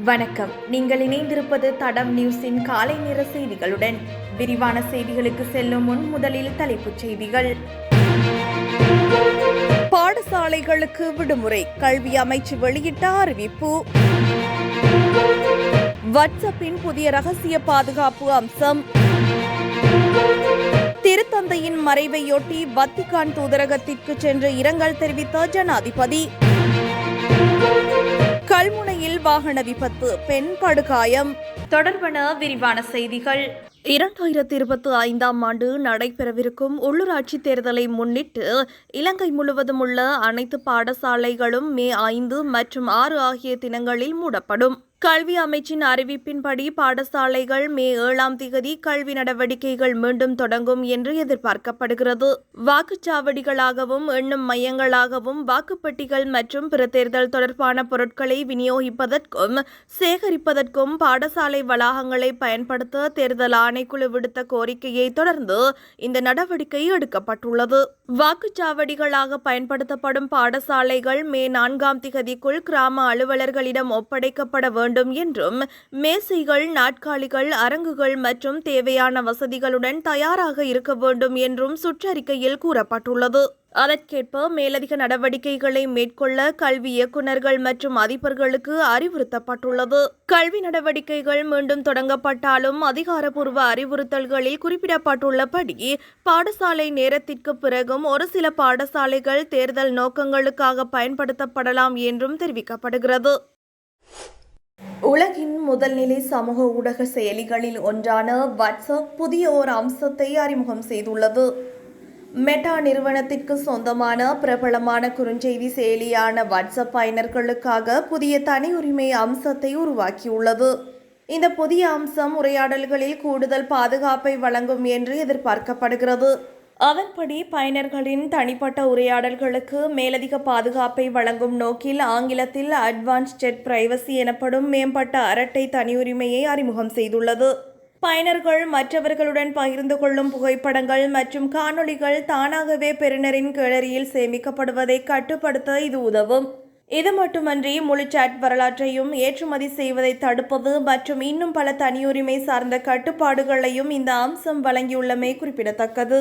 வணக்கம். நீங்கள் இணைந்திருப்பது தடம் நியூஸின் காலை நேர செய்திகளுடன். விரிவான செய்திகளுக்கு செல்லும் முன் முதலில் தலைப்புச் செய்திகள். பாடசாலைகளுக்கு விடுமுறை, கல்வி அமைச்சு வெளியிட்ட அறிவிப்பு. வாட்ஸ்அப்பின் புதிய ரகசிய பாதுகாப்பு அம்சம். திருத்தந்தையின் மறைவையொட்டி வத்திக்கான் தூதரகத்திற்கு சென்று இரங்கல் தெரிவித்த ஜனாதிபதி. கல்முனையில் வாகன விபத்து, பெண் படுகாயம். தொடர்பான விரிவான செய்திகள். 2025 ஆண்டு நடைபெறவிருக்கும் உள்ளூராட்சி தேர்தலை முன்னிட்டு இலங்கை முழுவதும் உள்ள அனைத்து பாடசாலைகளும் மே 5 மற்றும் 6 ஆகிய தினங்களில் மூடப்படும். கல்வி அமைச்சின் அறிவிப்பின்படி பாடசாலைகள் மே 7 கல்வி நடவடிக்கைகள் மீண்டும் தொடங்கும் என்று எதிர்பார்க்கப்படுகிறது. வாக்குச்சாவடிகளாகவும் எண்ணும் மையங்களாகவும் வாக்குப்பெட்டிகள் மற்றும் பிற தேர்தல் தொடர்பான பொருட்களை விநியோகிப்பதற்கும் சேகரிப்பதற்கும் பாடசாலை வளாகங்களை பயன்படுத்த தேர்தல் ஆணைக்குழு விடுத்த கோரிக்கையை தொடர்ந்து இந்த நடவடிக்கை எடுக்கப்பட்டுள்ளது. வாக்குச்சாவடிகளாக பயன்படுத்தப்படும் பாடசாலைகள் மே 4 கிராம அலுவலர்களிடம் ஒப்படைக்கப்பட வேண்டும் என்றும் மேசைகள், நாட்காலிகள், அரங்குகள் மற்றும் தேவையான வசதிகளுடன் தயாராக இருக்க வேண்டும் என்றும் சுற்றறிக்கையில் கூறப்பட்டுள்ளது. அதற்கேற்ப மேலதிக நடவடிக்கைகளை மேற்கொள்ள கல்வி இயக்குநர்கள் மற்றும் அதிபர்களுக்கு அறிவுறுத்தப்பட்டுள்ளது. கல்வி நடவடிக்கைகள் மீண்டும் தொடங்கப்பட்டாலும் அதிகாரப்பூர்வ அறிவுறுத்தல்களில் குறிப்பிடப்பட்டுள்ளபடி பாடசாலை நேரத்திற்கு பிறகும் ஒரு சில பாடசாலைகள் தேர்தல் நோக்கங்களுக்காக பயன்படுத்தப்படலாம் என்றும் தெரிவிக்கப்படுகிறது. உலகின் முதல்நிலை சமூக ஊடக செயலிகளில் ஒன்றான வாட்ஸ்அப் புதிய ஓர் அம்சத்தை அறிமுகம் செய்துள்ளது. மெட்டா நிறுவனத்திற்கு சொந்தமான பிரபலமான குறுஞ்செய்தி செயலியான வாட்ஸ்அப் பயனர்களுக்காக புதிய தனியுரிமை அம்சத்தை உருவாக்கியுள்ளது. இந்த புதிய அம்சம் உரையாடல்களில் கூடுதல் பாதுகாப்பை வழங்கும் என்று எதிர்பார்க்கப்படுகிறது. அதன்படி பயனர்களின் தனிப்பட்ட உரையாடல்களுக்கு மேலதிக பாதுகாப்பை வழங்கும் நோக்கில் ஆங்கிலத்தில் அட்வான்ஸ்ட் பிரைவசி எனப்படும் மேம்பட்ட அரட்டை தனியுரிமையை அறிமுகம் செய்துள்ளது. பயனர்கள் மற்றவர்களுடன் பகிர்ந்து கொள்ளும் புகைப்படங்கள் மற்றும் காணொளிகள் தானாகவே பெறுநரின் கேலரியில் சேமிக்கப்படுவதை கட்டுப்படுத்த இது உதவும். இது மட்டுமன்றி முழு சாட் வரலாற்றையும் ஏற்றுமதி செய்வதை தடுப்பது மற்றும் இன்னும் பல தனியுரிமை சார்ந்த கட்டுப்பாடுகளையும் இந்த அம்சம் வழங்கியுள்ளமை குறிப்பிடத்தக்கது.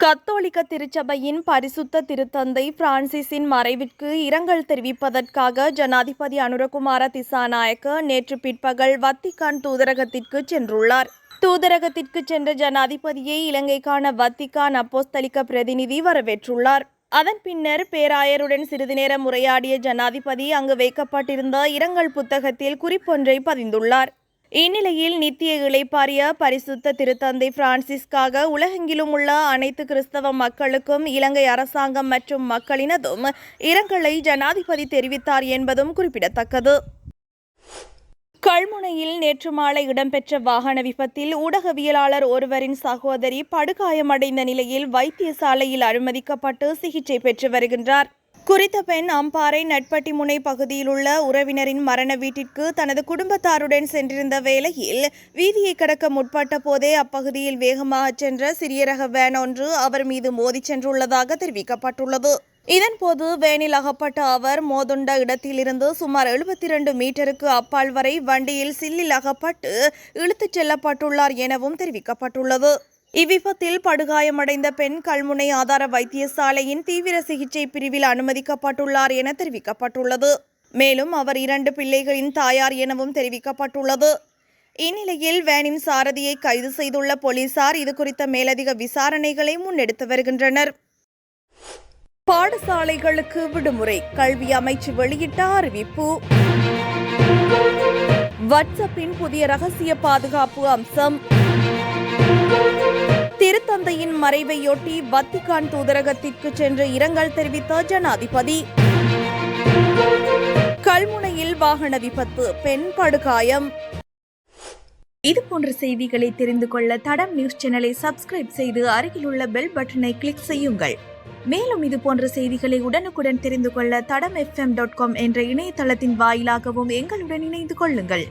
கத்தோலிக்க திருச்சபையின் பரிசுத்த திருத்தந்தை பிரான்சிஸின் மறைவிற்கு இரங்கல் தெரிவிப்பதற்காக ஜனாதிபதி அனுரகுமார திசாநாயக்க நேற்று பிற்பகல் வத்திக்கான் தூதரகத்திற்கு சென்றுள்ளார். தூதரகத்திற்கு சென்ற ஜனாதிபதியை இலங்கைக்கான வத்திக்கான் அப்போஸ்தலிக்க பிரதிநிதி வரவேற்றுள்ளார். அதன் பின்னர் பேராயருடன் சிறிது நேரம் உரையாடிய ஜனாதிபதி அங்கு வைக்கப்பட்டிருந்த இரங்கல் புத்தகத்தில் குறிப்பொன்றை பதிந்துள்ளார். இந்நிலையில் நித்திய இளைப்பாறிய பரிசுத்த திருத்தந்தை பிரான்சிஸ்காக உலகெங்கிலும் உள்ள அனைத்து கிறிஸ்தவ மக்களுக்கும் இலங்கை அரசாங்கம் மற்றும் மக்களினதும் இரங்கலை ஜனாதிபதி தெரிவித்தார் என்பதும் குறிப்பிடத்தக்கது. கல்முனையில் நேற்று மாலை இடம்பெற்ற வாகன விபத்தில் ஊடகவியலாளர் ஒருவரின் சகோதரி படுகாயமடைந்த நிலையில் வைத்தியசாலையில் அனுமதிக்கப்பட்டு சிகிச்சை பெற்று வருகின்றார். குறித்த பெண் அம்பாறை நட்பட்டி முனை பகுதியில் உள்ள உறவினரின் மரண வீட்டிற்கு தனது குடும்பத்தாருடன் சென்றிருந்த வேளையில் வீதியை கடக்க முற்பட்ட போதே அப்பகுதியில் வேகமாக சென்ற சிறிய ரக வேன் ஒன்று அவர் மீது மோதி சென்றுள்ளதாக தெரிவிக்கப்பட்டுள்ளது. இதன்போது வேனில் அகப்பட்ட அவர் மோதுண்ட இடத்திலிருந்து சுமார் 72 மீட்டருக்கு அப்பால் வரை வண்டியில் சில்லில் அகப்பட்டு இழுத்துச் செல்லப்பட்டுள்ளார் எனவும் தெரிவிக்கப்பட்டுள்ளது. இவ்விபத்தில் படுகாயமடைந்த பெண் கல்முனை ஆதார வைத்தியசாலையின் தீவிர சிகிச்சை பிரிவில் அனுமதிக்கப்பட்டுள்ளார் என தெரிவிக்கப்பட்டுள்ளது. மேலும் அவர் 2 பிள்ளைகளின் தாயார் எனவும் தெரிவிக்கப்பட்டுள்ளது. இந்நிலையில் வேனின் சாரதியை கைது செய்துள்ள போலீசார் இதுகுறித்த மேலதிக விசாரணைகளை முன்னெடுத்து வருகின்றனர். பாடசாலைகளுக்கு விடுமுறை, கல்வி அமைச்சு வெளியிட்ட அறிவிப்பு. வாட்ஸ்அப்பின் புதிய ரகசிய பாதுகாப்பு அம்சம். திருத்தந்தையின் மறைவையொட்டி வத்திக்கான் தூதரகத்திற்கு சென்று இரங்கல் தெரிவித்த ஜனாதிபதி. கல்முனையில் வாகன விபத்து, பெண் படுகாயம். இதுபோன்ற செய்திகளை தெரிந்து கொள்ள தடம் நியூஸ் சேனலை சப்ஸ்கிரைப் செய்து அருகிலுள்ள பெல் பட்டனை கிளிக் செய்யுங்கள். மேலும் இதுபோன்ற செய்திகளை உடனுக்குடன் தெரிந்து கொள்ள தடம் fm.com என்ற இணையதளத்தின் வாயிலாகவும் எங்களுடன் இணைந்து கொள்ளுங்கள்.